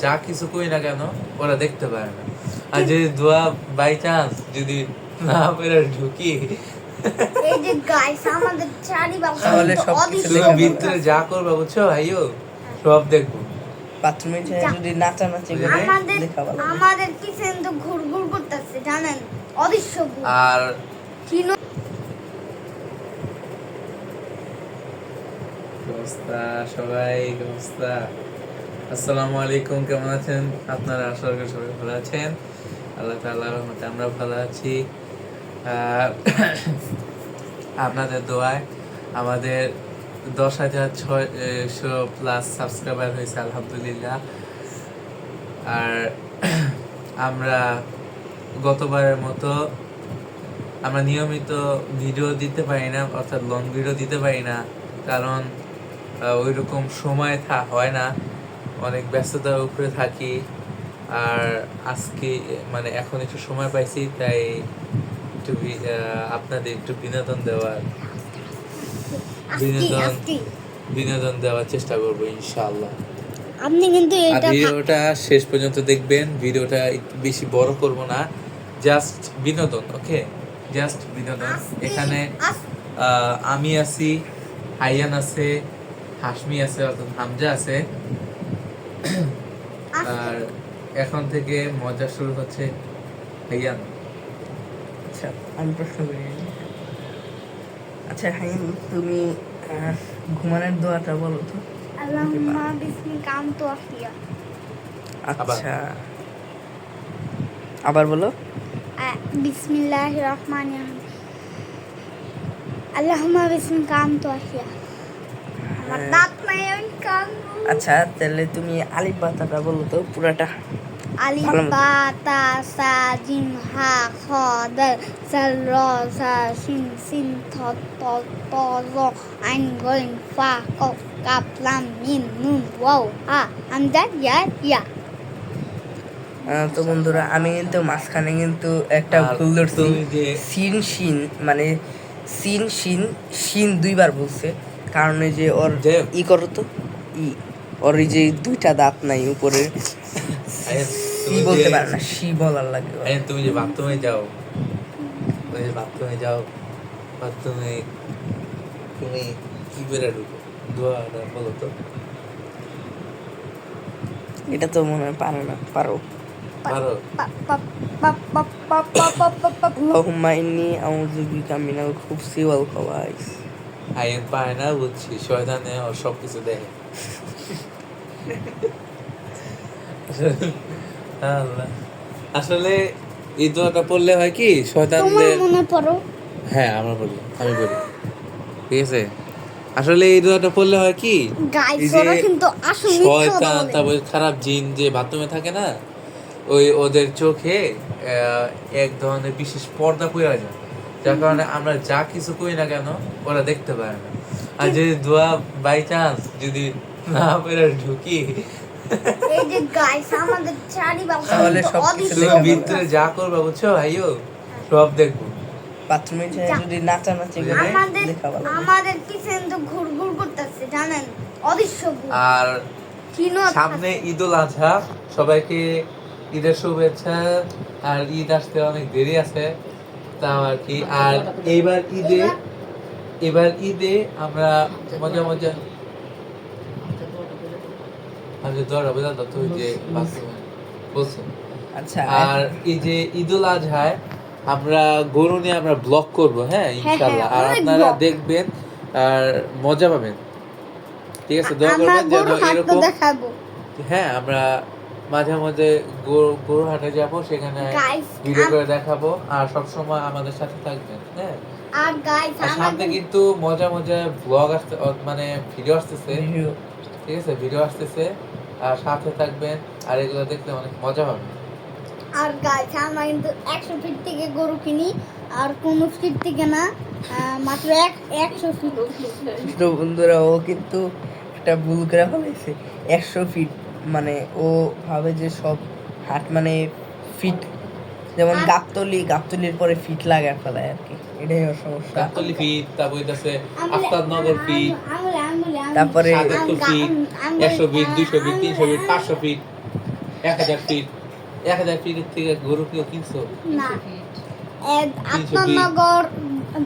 যা কিছু করি না কেন ওরা দেখতে পারে না। আর যদি দোয়া বাই চান্স যদি না পেরে ঢুকি, এই যে গাইস আমাদের চারিপাশে তাহলে তো সবকিছু তুমি অদৃশ্য ভিতরে যা করবে বুঝছো ভাইও, সব দেখবো। বাথরুমে যদি নাচানাচি করে আমাদের দেখা ভালো। আমাদের কিচেন তো ঘুরঘুর করতেছে জানেন, অদৃশ্য ভূত। আর চিনো অবস্থা সবাই, অবস্থা। আসসালামু আলাইকুম, কেমন আছেন আপনারা? আশা করি সবাই ভালো আছেন। আল্লাহ তাআলার রহমতে আমরা ভালো আছি। আপনাদের দোয়ায় আমাদের 10,600+ সাবস্ক্রাইবার হয়েছে, আলহামদুলিল্লাহ। আর আমরা গতবারের মতো আমরা নিয়মিত ভিডিও দিতে পারি না, অর্থাৎ লং ভিডিও দিতে পারি না, কারণ ওই রকম সময় হয় না, অনেক ব্যস্ততার উপরে থাকি। আর আজকে মানে এখন একটু সময় পাইছি, তাই একটু আপনাদের একটু বিনোদন দেওয়ার বিনোদন দেওয়ার চেষ্টা করবো ইনশাআল্লাহ। আপনি কিন্তু আর এটা ভিডিওটা শেষ পর্যন্ত দেখবেন। ভিডিওটা একটু বেশি বড় করব না, জাস্ট বিনোদন, ওকে? জাস্ট বিনোদন। এখানে আমি আছি, হাইয়ান আছে, হাশমি আছে, অর্থাৎ হামজা আছে। আর এখন থেকে মজা শুরু হচ্ছে। হাইয়ান, আচ্ছা আমি প্রশ্ন করি। আচ্ছা হাইম, তুমি ঘুমানোর দোয়াটা বলো তো। আল্লাহুম্মা বিসমিকা আমতু আফিয়া। আচ্ছা আবার বলো। বিসমিল্লাহির রহমানির রহিম। আল্লাহুম্মা বিসমিকা আমতু আফিয়া। আমার দাঁত নাই, আমি কাঁদবো। আচ্ছা তাহলে তুমি আলিফ বাতাটা বলো তো পুরাটা। আলিফ ভালো মতো। বা তা সা জিম হা খ দাল জাল র জা শিন সিন থ ত ত জ আইন গইন ফা কফ কাফ লাম মিম নুন ওয়াও আ হামজা ইয়া ইয়া। তো বন্ধুরা আমি কিন্তু মাঝখানে কিন্তু একটা আর ভুল ধরছি। তুমি যে সিন শিন মানে সিন শিন শিন দুইবার বলছে, কারণ এই যে ওর যে ই করো তো ই, ওর এই যে দুইটা দাঁত নাই উপরে, আয়ান, সি তুমি বলতে যে- পারে না, সি বলার লাগে ওর। আয়ান, তুমি যে বাথরুমে যাও, বাথরুমে তুমি কি বেড়ে ঢুকো? দোয়াটা বলো তো। এটা তো মনে হয় পারো না, পারো। পারো? আল্লাহুম্মা ইন্নী আউযু বিকা মিনাল খুবসি ওয়াল খাবাইস। আইন পায় না বুঝছি, শয়তানে ওর সবকিছু দেখে। আল্লাহ, আসলে এই দোয়াটা পড়লে হয় কি, তোমার শয়তানদের। মনে পড়ো হ্যাঁ আমি বলি, ঠিক আছে। আসলে এই দোয়াটা পড়লে হয় কি, গাইস, এই যে ওরা কিন্তু আসলে শয়তান, তারপরে খারাপ জিন যে বাথরুমে থাকে না, ওই ওদের চোখে এক ধরনের বিশেষ পর্দা পড়ে যায়, যার কারণে আমরা যা কিছু করি না কেন ওরা দেখতে পারে না। আর যদি দোয়া বাই চান্স যদি না পেরে ঢুকি, এই যে গাইস আমাদের চারিপাশে তাহলে তো সবকিছু অদৃশ্য তুমি দেখা ভূত ভিতরে আছে। যা করবে বুঝছো ভাইও, সব দেখবো। বাথরুমে যদি নাচানাচি করে আমাদের দেখা ভালো। আমাদের কিচেন তো ঘুরঘুর করতেছে জানেন, অদৃশ্য ভূত। আর চিনো সামনে ঈদুল আজহা, সবাইকে ঈদের শুভেচ্ছা। আর ঈদ আসতে অনেক দেরি আছে, তাও আর কি। আর এবার ঈদে আমরা মজা আমি দৌড়া বোঝা তো ওই যে বাথরুমে বলছে। আচ্ছা আর এই যে ঈদুল আজহায় আমরা গরু নিয়ে আমরা ব্লগ করব, হ্যাঁ ইনশাল্লাহ। আর অনেক আপনারা vlog। দেখবেন আর মজা পাবেন, ঠিক আছে? দোয়া আমরা করবেন যেন গরু হাট এরকম। দেখাবো। হ্যাঁ, আমরা মাঝে মাঝে গরু হাটে যাবো, সেখানে Guys, ভিডিও করে দেখাবো। আর সব সময় আমাদের সাথে থাকবেন, হ্যাঁ। আর গাইস আর সামনে আমাদের কিন্তু মজা ব্লগ আসতে, মানে ভিডিও আসতেছে, ভিডিও ঠিক আছে? ভিডিও আসতেছে, আর সাথে থাকবেন। আর এগুলো দেখলে অনেক মজা পাবেন। আর গাইস আমরা কিন্তু 100 ফিট থেকে গরু কিনি, আর কোন ফিট থেকে না, মাত্র 100 ফিট। তো বন্ধুরা ও কিন্তু একটা ভুল করে ফেলেছে। 100 ফিট মানে ও ভাবে যে সব হাট মানে ফিট, যেমন গাবতলির পরে ফিট লাগায় ফেলায় আর কি, এটাই ওর সমস্যা। গাবতলী ফিট, তারপর হইতাছে আফতাবনগর ফিট, তারপরে 77 feet, 100 feet, 200 feet, 300 feet, 500 feet. 1000 feet 1000 ফিটের থেকে গরু কেউ কিনছো? না 300 আপনার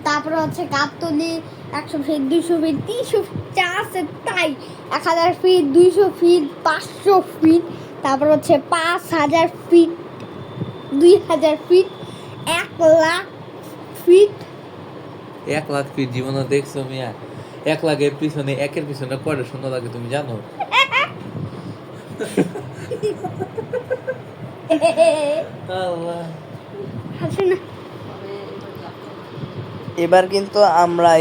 তারপরে হচ্ছে গাবতলি 100 ফিট 200 ফিট 300 ফিট যা আছে তাই 1000 ফিট 200 ফিট 500 ফিট তারপর হচ্ছে 5000 feet 2000 feet 1,00,000 feet 1 lakh feet জীবনে দেখছো মিয়া? 1 লাখের পিছনে একের পিছনে কয়টা শূন্য লাগে তুমি জানো? আল্লাহ। হাসি না এবার কিন্তু আমরা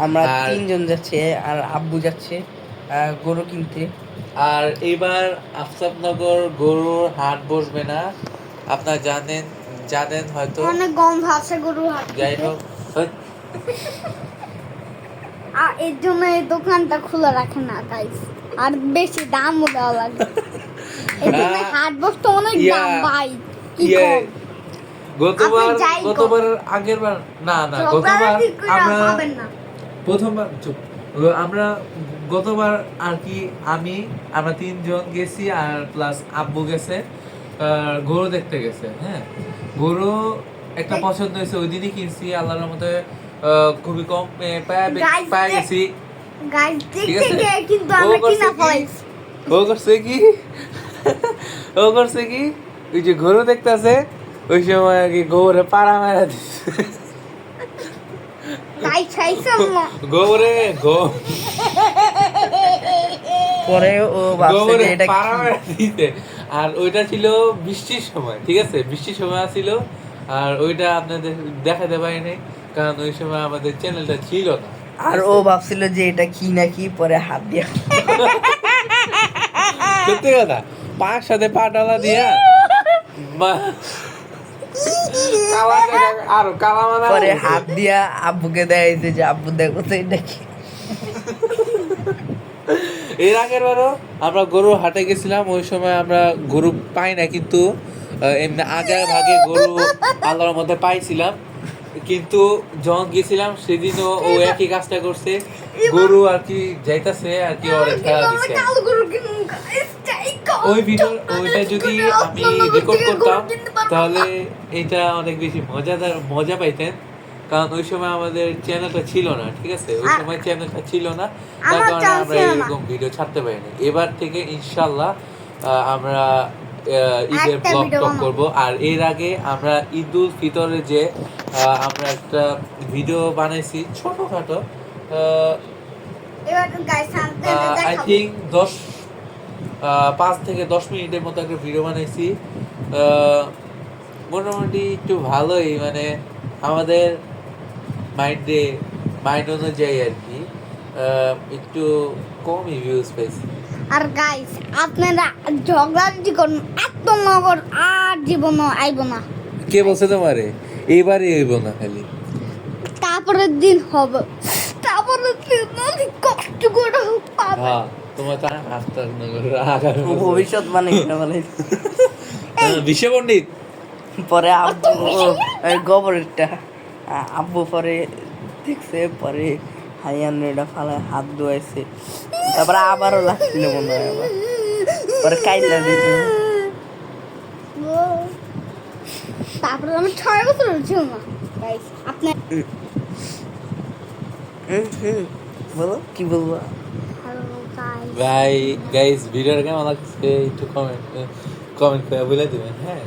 আমরা আর- 3 জন যাচ্ছে আর আব্বু যাচ্ছে গরু কিনতে। আর এবার আফতাবনগর গরুর হাট বসবে না, আপনারা জানেন হয়তো। অনেক গন্ধ আছে গরুর হাট যাই থেকে। হোক, আর এর জন্য এই দোকানটা খোলা রাখে না গাইস আর বেশি দামও দেওয়া লাগে এই জন্য হাট বসতে অনেক ইয়া, দাম ভাই কি ইয়ে, কম গতবার আপনি যাই কর। গতবার আগের বার না গতবার ঝগড়াঝাটি করে আমরা পাবেন না। প্রথমবার চুপ আমরা গতবার আর কি আমরা 3 জন গেছি আর প্লাস আব্বু গেছে গরু দেখতে গেছে। হ্যাঁ, গরু একটা পছন্দ হয়েছে, ওই দিনই কিনছি আল্লাহর রহমতে। খুবই কম Guys, পায়ে গেছি। গাইস ঠিক দেখতে আছে? গিয়ে কিন্তু ও আমরা করছে কিনা কি? ফলাইছি ও করছে কি ওই যে গরু দেখতেছে ওই সময় আর কি গরুরে পাড়া মারা দিচ্ছে। গাইস খাইছো না গরুরে পরে ও ভাবছে গরুরে যে এটা পাড়া কি? মারা দিতে। আর ওইটা ছিল বৃষ্টির সময়, ঠিক আছে? বৃষ্টির সময় ছিল আর ওইটা আপনাদের দেখাতে পারি নাই কারণ ওই সময় আমাদের চ্যানেলটা ছিল না। আর ও ভাবছিল যে এটা কি নাকি, পরে হাত দিয়ে সত্যি কথা, পার সাথে পা ডালা দিয়া আরো কালা মানা পরে হাত দিয়া আব্বুকে দেখাইছে যে আব্বু দেখো তো এটা কি। এর আগের বারও আমরা গরু হাটে গেছিলাম, ওই সময় আমরা গরু পাই না, কিন্তু এমনি আগে ভাগে গরু আল্লাহর মধ্যে পাইছিলাম। কিন্তু যখন গেছিলাম সেদিনও ও একই কাজটা করছে, গরু আর কি যাইতাছে আর কি ওরে খেলা দিচ্ছে। কালো গরু কিনুন গাইস চাই ওইটা যদি আমি রেকর্ড করতাম তাহলে এটা অনেক বেশি মজা পাইতেন, কারণ ওই সময় আমাদের চ্যানেলটা ছিল না, ঠিক আছে? ওই সময় চ্যানেলটা ছিল না, তার আমার কারণে channel আমরা ছিল না। এরকম ভিডিও ছাড়তে পারিনি। এবার থেকে ইনশাল্লাহ আমরা ঈদের একটা ব্লগ video টক বানাবো। করব। আর এর আগে আমরা ঈদুল ফিতরে যে আমরা একটা ভিডিও বানাইছি ছোটখাটো, এবার গাইস আপনাদের আই দেখাবো থিঙ্ক 5 থেকে 10 মিনিটের মতো একটা ভিডিও বানাইছি। মোটামুটি একটু ভালোই, মানে আমাদের মাইন্ড অনুযায়ী আর কি একটু কমই ভিউজ পেয়েছি। আর গাইস আপনারা ঝগড়াঝাটি করুন এত নগর আর জীবনও আইব না কে বলছে তোমারে এবারে হইব না খালি? তারপরের দিন হবে তারপরের দিন অনেক কষ্ট করে পাবে হ্যাঁ, তোমার তো আস্তাক নগর আগামী বছর। ভবিষ্যৎ মানে এটা মানে বিশ্ব পণ্ডিত পরে আব্বু গোবরেরটা আব্বু পরে দেখছে, পরে হাইয়ান এটা ফালা হাত ধোয়াইছে, তারপরে আবারও লাগছিল মনে হয় আবার, পরে কাইলা দিছে। তারপরে আমি 6 বছর ছিল না গাইস আপনার বলো কি বলবো? হ্যালো গাইস গাইস ভিডিওটা কেমন লাগছে একটু কমেন্ট করে বলে দিবেন। হ্যাঁ,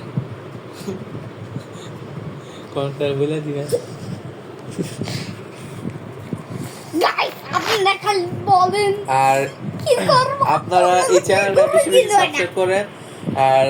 কমেন্ট করে বলে দিবেন। গাইস আপনারা খালি বলেন আর কি করব আপনারা এই চ্যানেলটা বেশি বেশি সাবস্ক্রাইব করেন আর